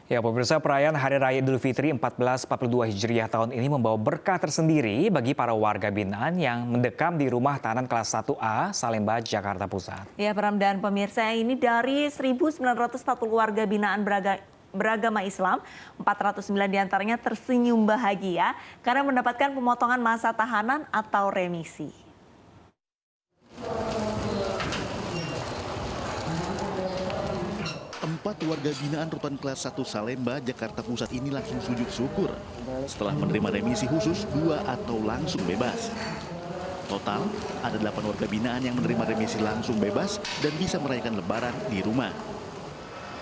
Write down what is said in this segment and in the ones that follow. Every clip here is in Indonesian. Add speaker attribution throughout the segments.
Speaker 1: Ya, pemirsa, perayaan Hari Raya Idul Fitri 1442 Hijriah tahun ini membawa berkah tersendiri bagi para warga binaan yang mendekam di rumah tahanan kelas 1A Salemba, Jakarta Pusat.
Speaker 2: Ya, Pram dan pemirsa, ini dari 1.940 warga binaan beragama Islam, 409 diantaranya tersenyum bahagia karena mendapatkan pemotongan masa tahanan atau remisi.
Speaker 3: Empat warga binaan rutan kelas 1 Salemba, Jakarta Pusat ini langsung sujud syukur setelah menerima remisi khusus 2 atau langsung bebas. Total, ada 8 warga binaan yang menerima remisi langsung bebas dan bisa merayakan Lebaran di rumah.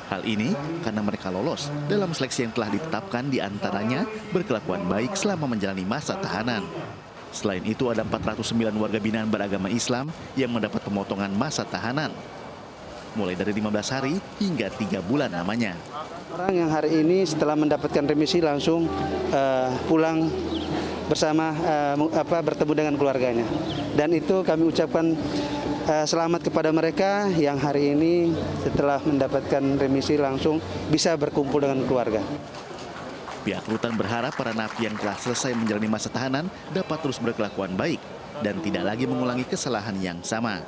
Speaker 3: Hal ini karena mereka lolos dalam seleksi yang telah ditetapkan, di antaranya berkelakuan baik selama menjalani masa tahanan. Selain itu, ada 409 warga binaan beragama Islam yang mendapat pemotongan masa tahanan, mulai dari 15 hari hingga 3 bulan namanya.
Speaker 4: Orang yang hari ini setelah mendapatkan remisi langsung pulang bersama bertemu dengan keluarganya. Dan itu kami ucapkan selamat kepada mereka yang hari ini setelah mendapatkan remisi langsung bisa berkumpul dengan keluarga.
Speaker 3: Pihak rutan berharap para napi yang telah selesai menjalani masa tahanan dapat terus berkelakuan baik dan tidak lagi mengulangi kesalahan yang sama.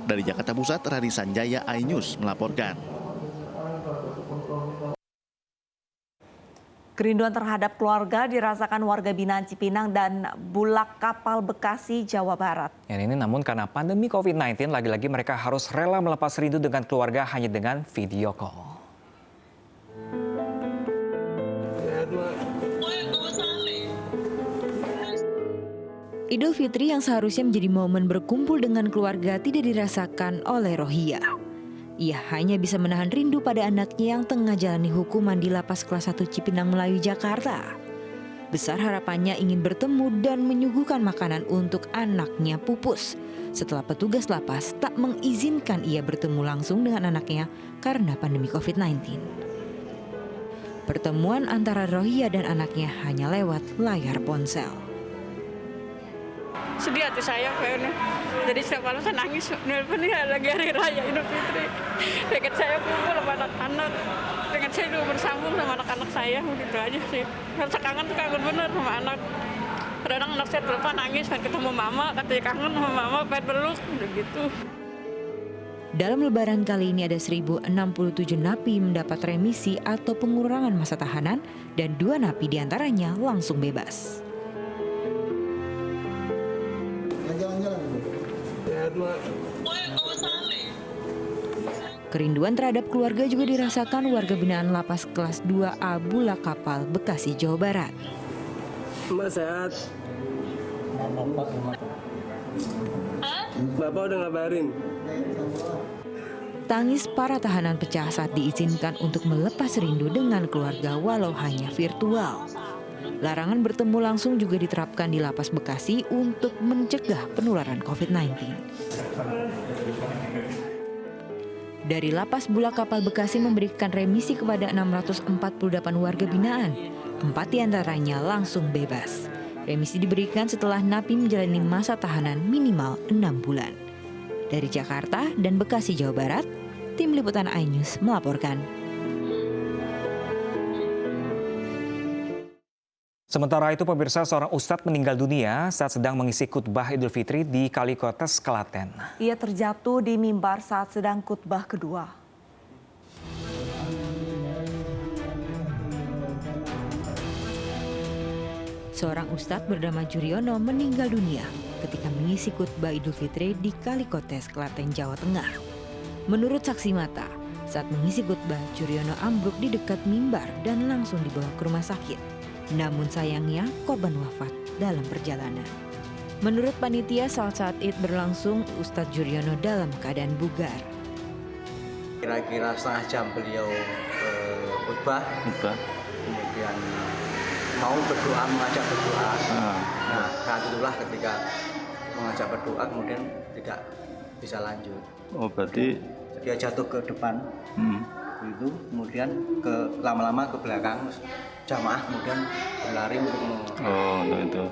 Speaker 3: Dari Jakarta Pusat, Rani Sanjaya, iNews melaporkan.
Speaker 2: Kerinduan terhadap keluarga dirasakan warga binaan Cipinang dan Bulak Kapal, Bekasi, Jawa Barat.
Speaker 1: Yang ini namun karena pandemi COVID-19, lagi-lagi mereka harus rela melepas rindu dengan keluarga hanya dengan video call.
Speaker 5: Idul Fitri yang seharusnya menjadi momen berkumpul dengan keluarga tidak dirasakan oleh Rohia. Ia hanya bisa menahan rindu pada anaknya yang tengah jalani hukuman di Lapas Kelas 1 Cipinang Melayu, Jakarta. Besar harapannya ingin bertemu dan menyuguhkan makanan untuk anaknya Pupus setelah petugas lapas tak mengizinkan ia bertemu langsung dengan anaknya karena pandemi COVID-19. Pertemuan antara Rohia dan anaknya hanya lewat layar ponsel.
Speaker 6: Sedih hati saya kayaknya. Jadi setiap malam saya nangis. Ini lagi hari raya Idul Fitri. Pengen saya kumpul sama anak-anak. Pengen saya juga bersambung sama anak-anak saya. Begitu aja sih. Rasa kangen tuh kangen bener sama anak. Kadang anak saya telepon nangis pengen ketemu mama. Katanya kangen sama mama, pengen peluk. Begitu.
Speaker 5: Dalam Lebaran kali ini ada 1.067 napi mendapat remisi atau pengurangan masa tahanan dan 2 napi diantaranya langsung bebas. Kerinduan terhadap keluarga juga dirasakan warga binaan Lapas Kelas 2A Bulak Kapal, Bekasi, Jawa Barat.
Speaker 7: Mbak sehat? Bapak udah ngabarin?
Speaker 5: Tangis para tahanan pecah saat diizinkan untuk melepas rindu dengan keluarga walau hanya virtual. Larangan bertemu langsung juga diterapkan di Lapas Bekasi untuk mencegah penularan COVID-19. Dari Lapas Bulak Kapal Bekasi memberikan remisi kepada 648 warga binaan. 4 diantaranya langsung bebas. Remisi diberikan setelah napi menjalani masa tahanan minimal 6 bulan. Dari Jakarta dan Bekasi, Jawa Barat, Tim Liputan iNews melaporkan.
Speaker 1: Sementara itu, pemirsa, seorang ustadz meninggal dunia saat sedang mengisi khutbah Idul Fitri di Kalikotes, Klaten.
Speaker 2: Ia terjatuh di mimbar saat sedang khutbah kedua.
Speaker 5: Seorang ustadz bernama Juriono meninggal dunia ketika mengisi khutbah Idul Fitri di Kalikotes, Klaten, Jawa Tengah. Menurut saksi mata, saat mengisi khutbah, Juriono ambruk di dekat mimbar dan langsung dibawa ke rumah sakit. Namun sayangnya korban wafat dalam perjalanan. Menurut panitia, saat Id berlangsung, Ustadz Juriono dalam keadaan bugar.
Speaker 8: Kira-kira setengah jam beliau khutbah, kemudian mau berdoa, mengajak berdoa. Nah, saat itulah ketika mengajak berdoa kemudian tidak bisa lanjut.
Speaker 9: Oh, berarti
Speaker 8: dia jatuh ke depan. Itu kemudian lama-lama ke belakang, jamaah kemudian berlari untuk
Speaker 9: itu.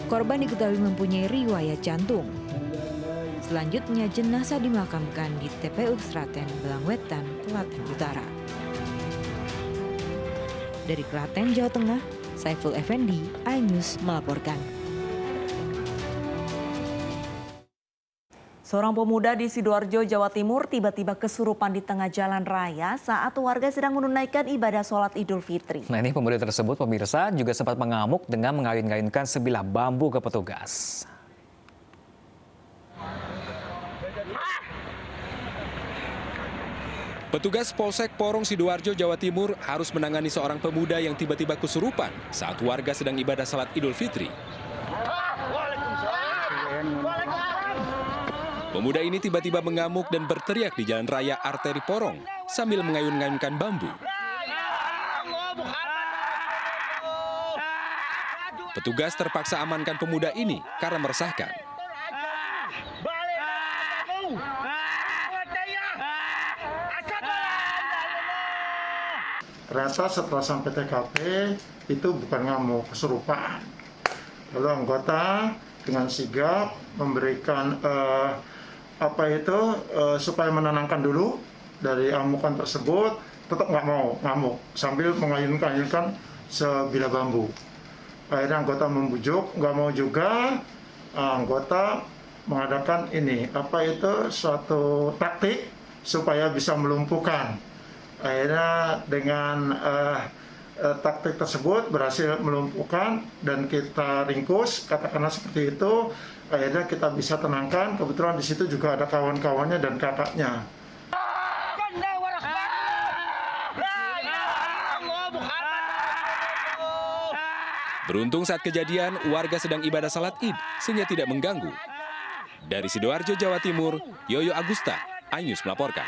Speaker 5: Korban diketahui mempunyai riwayat jantung. Selanjutnya jenazah dimakamkan di TPU Klaten, Belangwetan, Klaten Utara. Dari Klaten, Jawa Tengah, Saiful Effendi, iNews melaporkan.
Speaker 2: Seorang pemuda di Sidoarjo, Jawa Timur tiba-tiba kesurupan di tengah jalan raya saat warga sedang menunaikan ibadah sholat Idul Fitri.
Speaker 1: Nah, ini pemuda tersebut, pemirsa, juga sempat mengamuk dengan mengayun-ayunkan sebilah bambu ke petugas.
Speaker 10: Petugas Polsek Porong Sidoarjo, Jawa Timur harus menangani seorang pemuda yang tiba-tiba kesurupan saat warga sedang ibadah salat Idul Fitri. Pemuda ini tiba-tiba mengamuk dan berteriak di jalan raya arteri Porong sambil mengayun-ngayunkan bambu. Petugas terpaksa amankan pemuda ini karena meresahkan.
Speaker 11: Ternyata setelah sampai TKP itu bukan ngamuk, kesurupan. Lalu anggota dengan sigap memberikan supaya menenangkan dulu dari amukan tersebut, tetap nggak mau ngamuk sambil mengayun-ayunkan sebilah bambu. Akhirnya anggota membujuk, nggak mau juga. Anggota mengadakan suatu taktik supaya bisa melumpuhkan. Akhirnya dengan taktik tersebut berhasil melumpuhkan dan kita ringkus, katakanlah seperti itu. Akhirnya kita bisa tenangkan. Kebetulan di situ juga ada kawan-kawannya dan kakaknya.
Speaker 10: Beruntung saat kejadian warga sedang ibadah salat Id sehingga tidak mengganggu. Dari Sidoarjo, Jawa Timur, Yoyo Agusta, iNews melaporkan.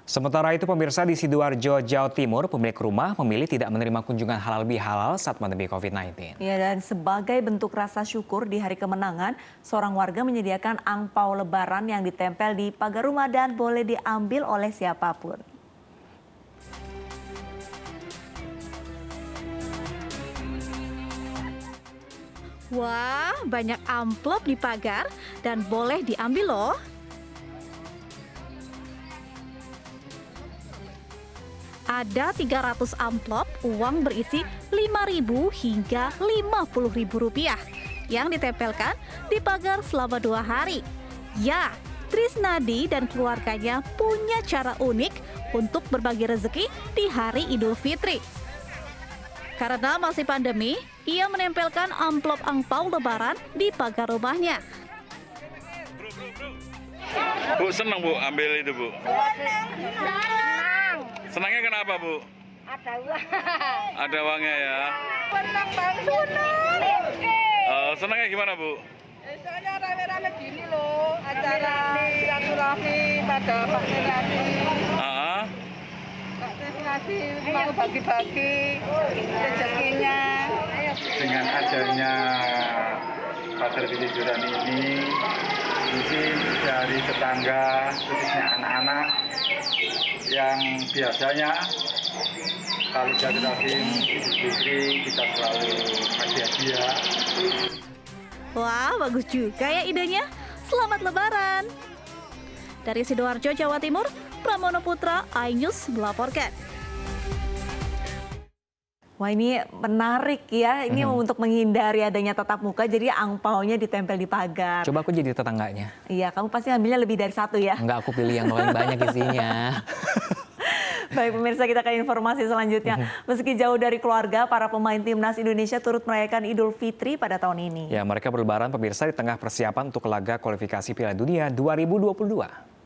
Speaker 1: Sementara itu, pemirsa, di Sidoarjo, Jawa Timur, pemilik rumah memilih tidak menerima kunjungan halal bihalal saat pandemi COVID-19.
Speaker 2: Ya, dan sebagai bentuk rasa syukur di hari kemenangan, seorang warga menyediakan angpau lebaran yang ditempel di pagar rumah dan boleh diambil oleh siapapun.
Speaker 12: Wah, banyak amplop di pagar dan boleh diambil loh. Ada 300 amplop uang berisi Rp5.000 hingga Rp50.000 yang ditempelkan di pagar selama 2 hari. Ya, Trisnadi dan keluarganya punya cara unik untuk berbagi rezeki di hari Idul Fitri. Karena masih pandemi, ia menempelkan amplop angpau lebaran di pagar rumahnya.
Speaker 9: Bu, senang Bu ambil itu Bu? Senangnya kenapa Bu?
Speaker 13: Ada uang.
Speaker 9: Ada uangnya ya?
Speaker 13: Senang banget.
Speaker 9: Senangnya gimana Bu?
Speaker 13: Soalnya rame-rame gini loh, acara silaturahmi pada Pak Trisnadi. Pak Trisnadi mau bagi-bagi rezekinya.
Speaker 14: Dengan adanya Pagar Pilijuran ini dari tetangga, khususnya anak-anak yang biasanya kalau jadi rahim Idul Fitri kita selalu kasih hadiah.
Speaker 12: Wah, bagus juga ya idenya. Selamat Lebaran. Dari Sidoarjo, Jawa Timur, Pramono Putra, iNews melaporkan.
Speaker 2: Wah, ini menarik ya. Ini untuk menghindari adanya tatap muka, jadi angpaunya ditempel di pagar.
Speaker 1: Coba aku jadi tetangganya.
Speaker 2: Iya, kamu pasti ambilnya lebih dari 1 ya?
Speaker 1: Enggak, aku pilih yang paling banyak isinya.
Speaker 2: Baik pemirsa, kita ke informasi selanjutnya. Meski jauh dari keluarga, para pemain timnas Indonesia turut merayakan Idul Fitri pada tahun ini.
Speaker 1: Ya, mereka berlebaran pemirsa di tengah persiapan untuk laga kualifikasi Piala Dunia 2022.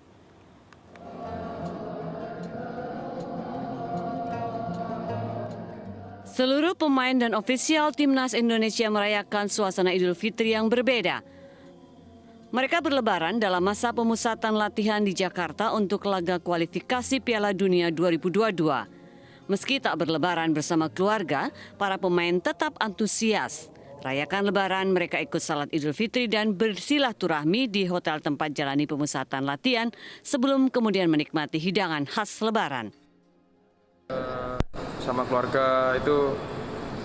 Speaker 15: Seluruh pemain dan ofisial timnas Indonesia merayakan suasana Idul Fitri yang berbeda. Mereka berlebaran dalam masa pemusatan latihan di Jakarta untuk laga kualifikasi Piala Dunia 2022. Meski tak berlebaran bersama keluarga, para pemain tetap antusias. Rayakan lebaran, mereka ikut salat Idul Fitri dan bersilaturahmi di hotel tempat jalani pemusatan latihan sebelum kemudian menikmati hidangan khas lebaran.
Speaker 16: Sama keluarga itu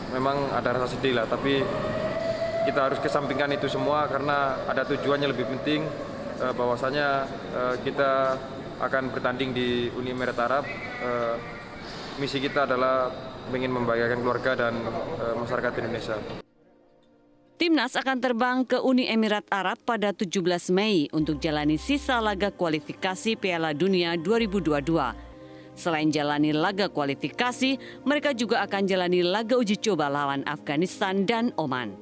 Speaker 16: memang ada rasa sedih lah, tapi kita harus kesampingkan itu semua karena ada tujuannya lebih penting, bahwasanya kita akan bertanding di Uni Emirat Arab. Misi kita adalah ingin membahagiakan keluarga dan masyarakat Indonesia.
Speaker 15: Timnas akan terbang ke Uni Emirat Arab pada 17 Mei untuk jalani sisa laga kualifikasi Piala Dunia 2022. Selain jalani laga kualifikasi, mereka juga akan jalani laga uji coba lawan Afghanistan dan Oman.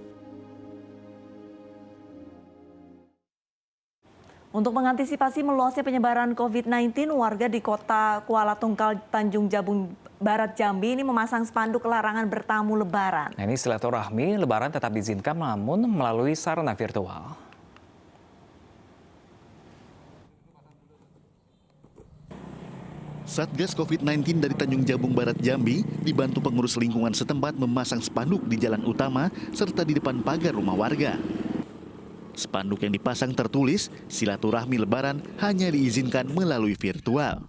Speaker 2: Untuk mengantisipasi meluasnya penyebaran COVID-19, warga di kota Kuala Tungkal, Tanjung Jabung Barat, Jambi ini memasang spanduk larangan bertamu lebaran.
Speaker 1: Nah, ini silaturahmi lebaran tetap diizinkan namun melalui sarana virtual.
Speaker 3: Satgas COVID-19 dari Tanjung Jabung Barat, Jambi dibantu pengurus lingkungan setempat memasang spanduk di jalan utama serta di depan pagar rumah warga. Spanduk yang dipasang tertulis, silaturahmi lebaran hanya diizinkan melalui virtual.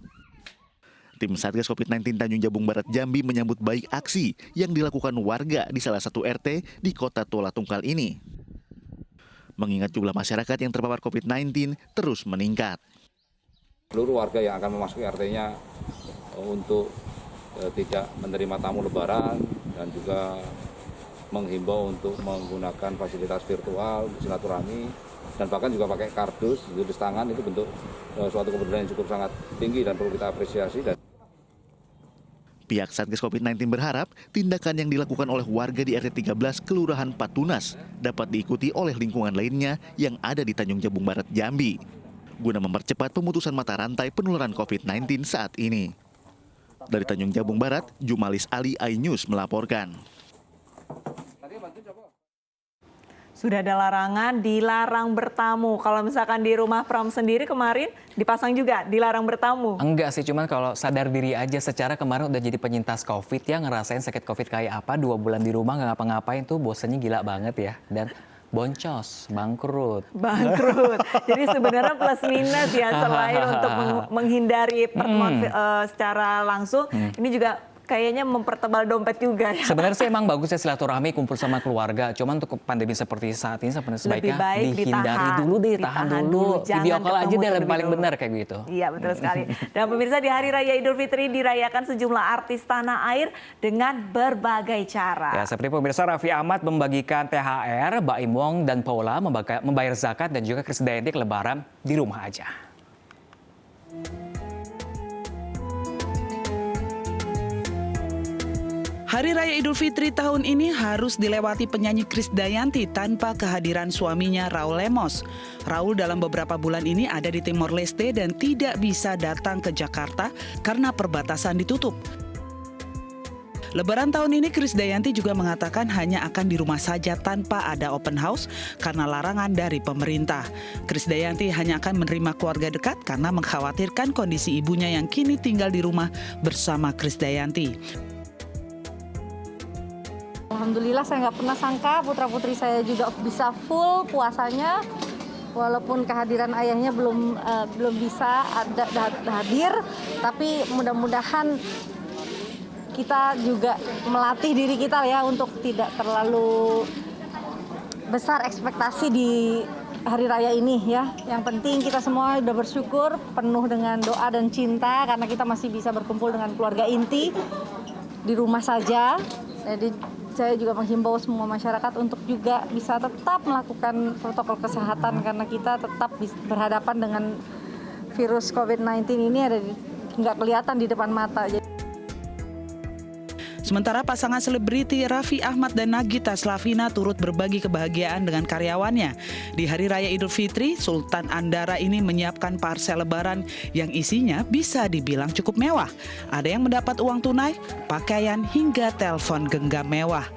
Speaker 3: Tim Satgas COVID-19 Tanjung Jabung Barat, Jambi menyambut baik aksi yang dilakukan warga di salah satu RT di kota Kuala Tungkal ini. Mengingat jumlah masyarakat yang terpapar COVID-19 terus meningkat.
Speaker 17: Seluruh warga yang akan memasuki RT-nya untuk tidak menerima tamu lebaran dan juga menghimbau untuk menggunakan fasilitas virtual, silaturahmi, dan bahkan juga pakai kardus, tulis tangan, itu bentuk suatu kepedulian yang cukup sangat tinggi dan perlu kita apresiasi.
Speaker 3: Pihak Satgas COVID-19 berharap tindakan yang dilakukan oleh warga di RT 13 Kelurahan Patunas dapat diikuti oleh lingkungan lainnya yang ada di Tanjung Jabung Barat, Jambi, guna mempercepat pemutusan mata rantai penularan COVID-19 saat ini. Dari Tanjung Jabung Barat, Jumalis Ali, iNews melaporkan.
Speaker 2: Sudah ada larangan dilarang bertamu. Kalau misalkan di rumah Pram sendiri kemarin dipasang juga dilarang bertamu.
Speaker 1: Enggak sih, cuman kalau sadar diri aja secara kemarin udah jadi penyintas COVID ya, ngerasain sakit COVID kayak apa, 2 bulan di rumah nggak ngapa-ngapain tuh bosannya gila banget ya. Dan boncos, bangkrut. Jadi sebenarnya plus minus ya, selain untuk menghindari pertemuan secara langsung, ini juga kayaknya mempertebal dompet juga ya. Sebenarnya sih emang bagus ya silaturahmi, kumpul sama keluarga. Cuman untuk pandemi seperti saat ini sebaiknya dihindari dulu deh, tahan dulu. Video call aja deh yang paling benar kayak gitu.
Speaker 2: Iya betul sekali. Dan pemirsa, di Hari Raya Idul Fitri dirayakan sejumlah artis tanah air dengan berbagai cara.
Speaker 1: Ya, seperti pemirsa, Raffi Ahmad membagikan THR, Baim Wong dan Paula membayar zakat, dan juga Krisdayanti lebaran di rumah aja.
Speaker 18: Hari Raya Idul Fitri tahun ini harus dilewati penyanyi Krisdayanti tanpa kehadiran suaminya Raul Lemos. Raul dalam beberapa bulan ini ada di Timor Leste dan tidak bisa datang ke Jakarta karena perbatasan ditutup. Lebaran tahun ini Krisdayanti juga mengatakan hanya akan di rumah saja tanpa ada open house karena larangan dari pemerintah. Krisdayanti hanya akan menerima keluarga dekat karena mengkhawatirkan kondisi ibunya yang kini tinggal di rumah bersama Krisdayanti.
Speaker 19: Alhamdulillah saya nggak pernah sangka putra-putri saya juga bisa full puasanya, walaupun kehadiran ayahnya belum bisa hadir, tapi mudah-mudahan kita juga melatih diri kita ya untuk tidak terlalu besar ekspektasi di hari raya ini ya. Yang penting kita semua udah bersyukur, penuh dengan doa dan cinta karena kita masih bisa berkumpul dengan keluarga inti di rumah saja. Jadi saya juga menghimbau semua masyarakat untuk juga bisa tetap melakukan protokol kesehatan karena kita tetap berhadapan dengan virus COVID-19 ini nggak kelihatan di depan mata.
Speaker 18: Sementara pasangan selebriti Raffi Ahmad dan Nagita Slavina turut berbagi kebahagiaan dengan karyawannya. Di Hari Raya Idul Fitri, Sultan Andara ini menyiapkan parsel lebaran yang isinya bisa dibilang cukup mewah. Ada yang mendapat uang tunai, pakaian, hingga telepon genggam mewah.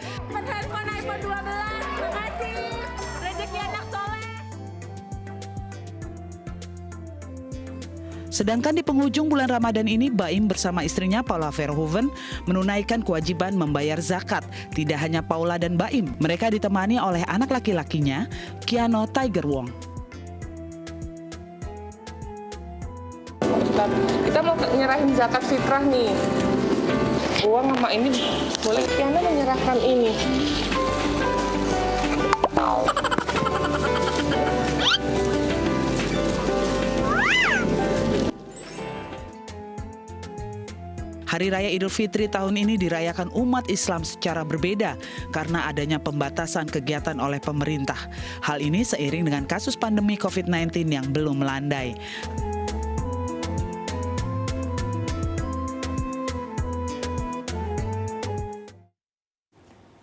Speaker 18: Sedangkan di penghujung bulan Ramadan ini, Baim bersama istrinya Paula Verhoeven menunaikan kewajiban membayar zakat. Tidak hanya Paula dan Baim, mereka ditemani oleh anak laki-lakinya, Kiano Tiger Wong.
Speaker 20: Ustaz, kita mau nyerahin zakat fitrah nih. Uang sama ini boleh Kiano menyerahkan ini.
Speaker 18: Hari Raya Idul Fitri tahun ini dirayakan umat Islam secara berbeda karena adanya pembatasan kegiatan oleh pemerintah. Hal ini seiring dengan kasus pandemi COVID-19 yang belum melandai.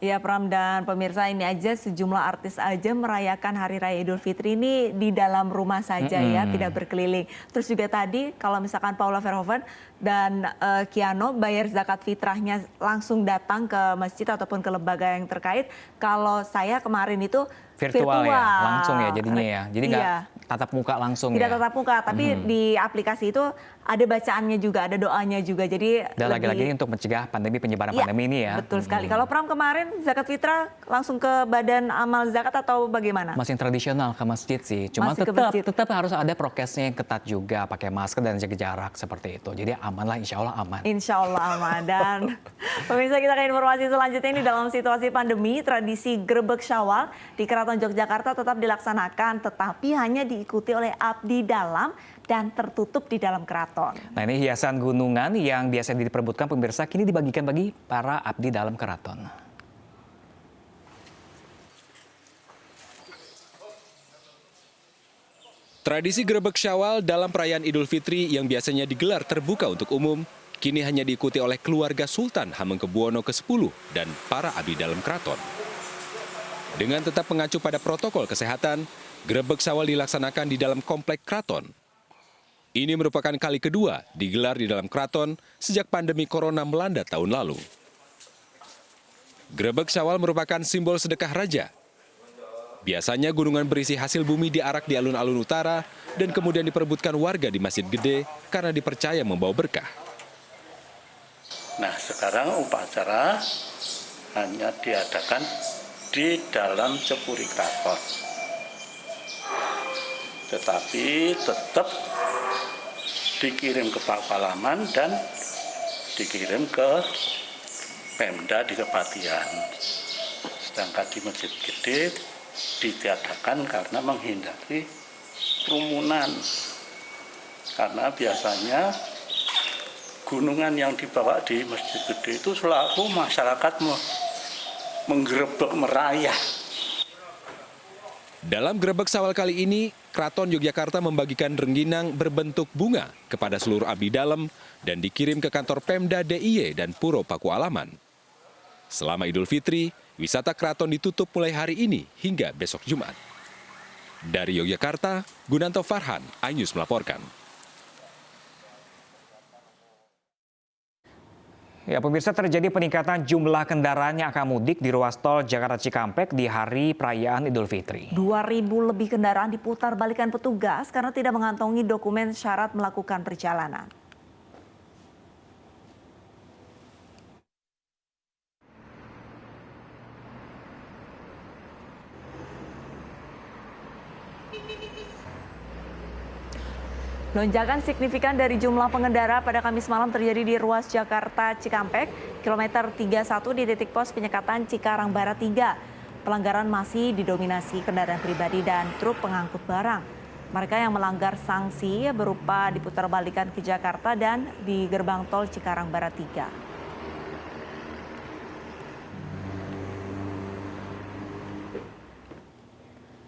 Speaker 2: Ya Pram dan pemirsa, ini aja sejumlah artis aja merayakan Hari Raya Idul Fitri ini di dalam rumah saja ya, tidak berkeliling. Terus juga tadi kalau misalkan Paula Verhoeven dan Kiano bayar zakat fitrahnya langsung datang ke masjid ataupun ke lembaga yang terkait. Kalau saya kemarin itu
Speaker 1: virtual ya, langsung ya jadinya ya. Jadi nggak tatap muka langsung
Speaker 2: tidak
Speaker 1: ya.
Speaker 2: tatap muka, tapi di aplikasi itu ada bacaannya juga, ada doanya juga. Jadi
Speaker 1: dan lagi-lagi untuk mencegah penyebaran pandemi ini ya.
Speaker 2: Betul sekali. Kalau Pram kemarin zakat fitrah langsung ke badan amal zakat atau bagaimana?
Speaker 1: Masih tradisional ke masjid sih. Cuma tetap harus ada prokesnya yang ketat juga, pakai masker dan jaga jarak seperti itu. Jadi aman lah, insya Allah aman.
Speaker 2: Insya Allah aman. Dan pemirsa, kita ke informasi selanjutnya ini. Dalam situasi pandemi, tradisi Grebek Syawal di Keraton Yogyakarta tetap dilaksanakan, tetapi hanya diikuti oleh abdi dalam dan tertutup di dalam keraton.
Speaker 1: Nah, ini hiasan gunungan yang biasa diperebutkan pemirsa kini dibagikan bagi para abdi dalam keraton.
Speaker 10: Tradisi Grebek Syawal dalam perayaan Idul Fitri yang biasanya digelar terbuka untuk umum, kini hanya diikuti oleh keluarga Sultan Hamengkubuwono ke-10 dan para abdi dalam keraton. Dengan tetap mengacu pada protokol kesehatan, Grebek Syawal dilaksanakan di dalam komplek keraton. Ini merupakan kali kedua digelar di dalam keraton sejak pandemi corona melanda tahun lalu. Grebek Syawal merupakan simbol sedekah raja. Biasanya gunungan berisi hasil bumi diarak di alun-alun utara dan kemudian diperebutkan warga di Masjid Gede karena dipercaya membawa berkah.
Speaker 21: Nah, sekarang upacara hanya diadakan di dalam cepuri keraton. Tetapi tetap dikirim ke Pakualaman dan dikirim ke Pemda di Kepatihan. Sedangkan di Masjid Gede ditiadakan karena menghindari kerumunan. Karena biasanya gunungan yang dibawa di Masjid Gede itu selalu masyarakat menggerebek merayah.
Speaker 10: Dalam Grebek Syawal kali ini, Keraton Yogyakarta membagikan rengginang berbentuk bunga kepada seluruh abdi dalam dan dikirim ke kantor Pemda DIY dan Puro Pakualaman. Selama Idul Fitri, wisata keraton ditutup mulai hari ini hingga besok Jumat. Dari Yogyakarta, Gunanto Farhan, iNews melaporkan.
Speaker 22: Ya, pemirsa, terjadi peningkatan jumlah kendaraan yang akan mudik di ruas tol Jakarta Cikampek di hari perayaan Idul Fitri.
Speaker 2: 2.000 lebih kendaraan diputar balikan petugas karena tidak mengantongi dokumen syarat melakukan perjalanan. Lonjakan signifikan dari jumlah pengendara pada Kamis malam terjadi di ruas Jakarta Cikampek, kilometer 31 di titik pos penyekatan Cikarang Barat 3. Pelanggaran masih didominasi kendaraan pribadi dan truk pengangkut barang. Mereka yang melanggar sanksi berupa diputarbalikan ke Jakarta dan di gerbang tol Cikarang Barat 3.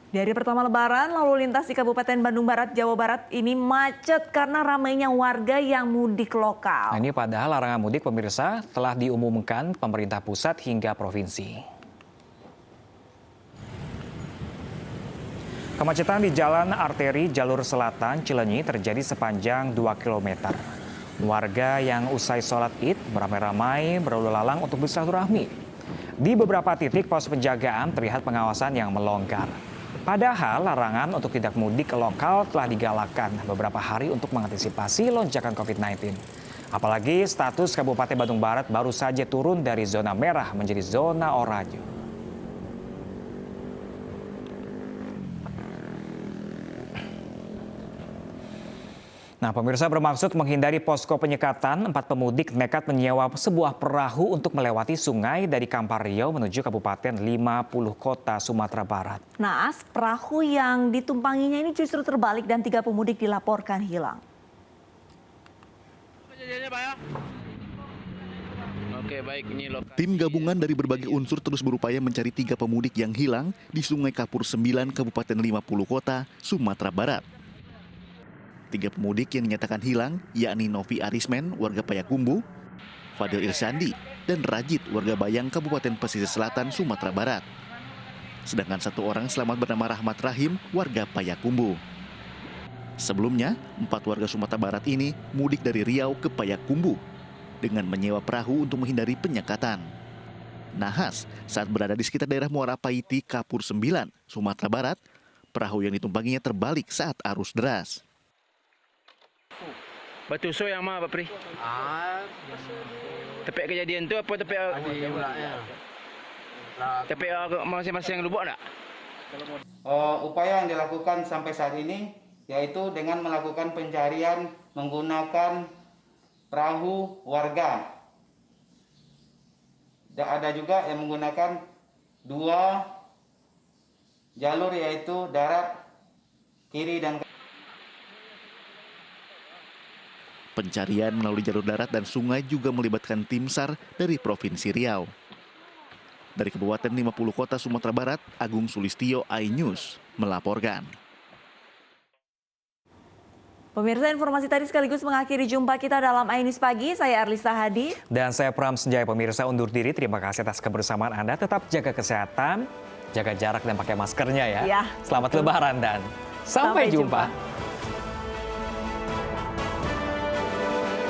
Speaker 2: Dari pertama Lebaran, lalu lintas di Kabupaten Bandung Barat, Jawa Barat ini macet karena ramainya warga yang mudik lokal.
Speaker 22: Nah, ini padahal larangan mudik pemirsa telah diumumkan pemerintah pusat hingga provinsi. Kemacetan di jalan arteri jalur selatan Cilenyi terjadi sepanjang 2 km. Warga yang usai sholat Id beramai-ramai berlalu lalang untuk bersilaturahmi. Di beberapa titik pos penjagaan terlihat pengawasan yang melonggar. Padahal larangan untuk tidak mudik ke lokal telah digalakkan beberapa hari untuk mengantisipasi lonjakan COVID-19. Apalagi status Kabupaten Bandung Barat baru saja turun dari zona merah menjadi zona oranye. Nah, pemirsa, bermaksud menghindari posko penyekatan, 4 pemudik nekat menyewa sebuah perahu untuk melewati sungai dari Kampar Riau menuju Kabupaten 50 Kota Sumatera Barat.
Speaker 2: Naas, perahu yang ditumpanginya ini justru terbalik dan 3 pemudik dilaporkan hilang.
Speaker 4: Oke, baik. Ini lokasi.
Speaker 3: Tim gabungan dari berbagai unsur terus berupaya mencari 3 pemudik yang hilang di Sungai Kapur 9, Kabupaten 50 Kota, Sumatera Barat. 3 pemudik yang dinyatakan hilang, yakni Novi Arismen, warga Payakumbuh, Fadil Irsandi, dan Rajid, warga Bayang, Kabupaten Pesisir Selatan, Sumatera Barat. Sedangkan 1 orang selamat bernama Rahmat Rahim, warga Payakumbuh. Sebelumnya, 4 warga Sumatera Barat ini mudik dari Riau ke Payakumbuh dengan menyewa perahu untuk menghindari penyekatan. Nahas, saat berada di sekitar daerah Muara Paiti, Kapur 9, Sumatera Barat, perahu yang ditumpanginya terbalik saat arus deras.
Speaker 4: Batu so yang mana, Pak Pri? Tepi kejadian itu apa tepi? Tepi masing-masing lubuk enggak?
Speaker 6: Upaya yang dilakukan sampai saat ini yaitu dengan melakukan pencarian menggunakan perahu warga. Ada juga yang menggunakan 2 jalur yaitu darat kiri dan kanan.
Speaker 3: Pencarian melalui jalur darat dan sungai juga melibatkan tim SAR dari Provinsi Riau. Dari Kabupaten 50 Kota Sumatera Barat, Agung Sulistyo, iNews melaporkan.
Speaker 2: Pemirsa, informasi tadi sekaligus mengakhiri jumpa kita dalam iNews Pagi. Saya Arlisa Hadi.
Speaker 22: Dan saya Pram Senjaya. Pemirsa, undur diri. Terima kasih atas kebersamaan Anda. Tetap jaga kesehatan, jaga jarak dan pakai maskernya ya. Selamat Lebaran dan sampai jumpa.